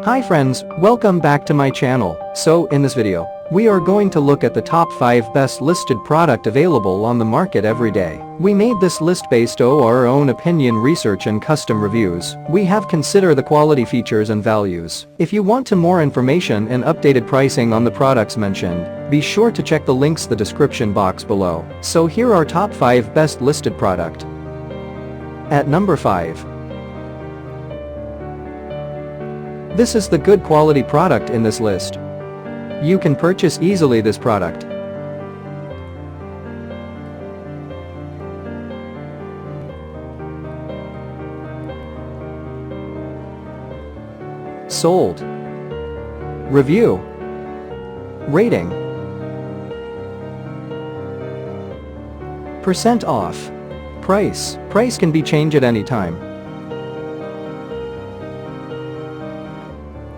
Hi friends, welcome back to my channel. So in this video, we are going to look at the top 5 best listed product available on the market every day. We made this list based on our own opinion, research and custom reviews. We have considered the quality, features and values. If you want more information and updated pricing on the products mentioned, be sure to check the links in the description box below. So here are top 5 best listed product. At number 5. This is the good quality product in this list. You can purchase easily this product. Sold. Review. Rating. Percent off. Price. Price can be changed at any time.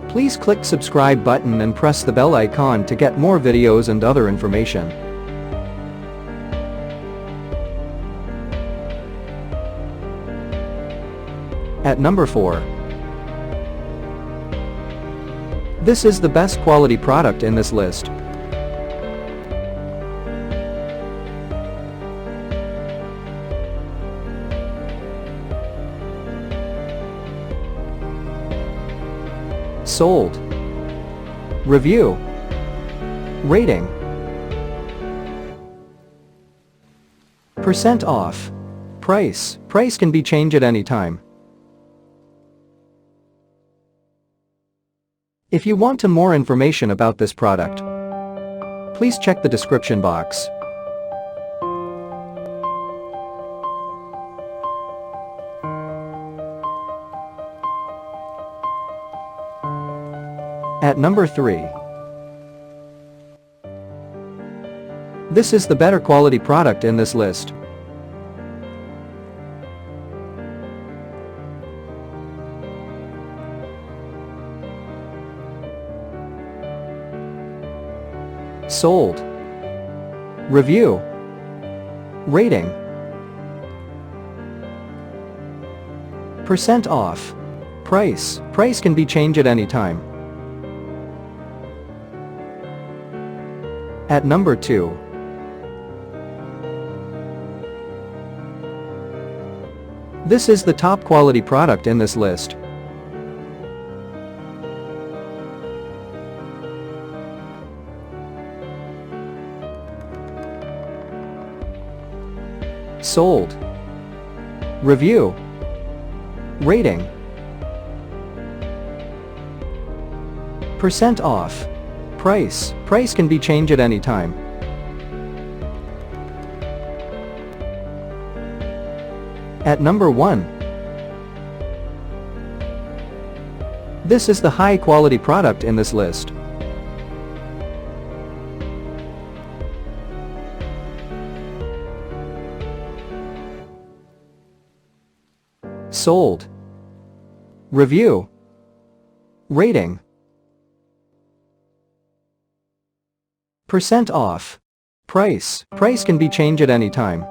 Please click subscribe button and press the bell icon to get more videos and other information. At number 4. This is the best quality product in this list. Sold. Review. Rating. Percent off. Price. Price can be changed at any time. If you want more information about this product, please check the description box. At number 3. This is the better quality product in this list. Sold. Review. Rating. Percent off. Price. Price can be changed at any time. At number 2. This is the top quality product in this list. Sold. Review. Rating. Percent off. Price. Price can be changed at any time. At number 1. This is the high quality product in this list. Sold. Review. Rating. Percent off. Price. Price can be changed at any time.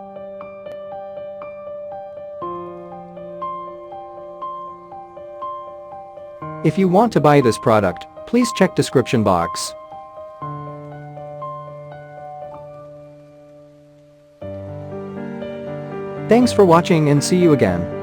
If you want to buy this product, please check description box. Thanks for watching and see you again.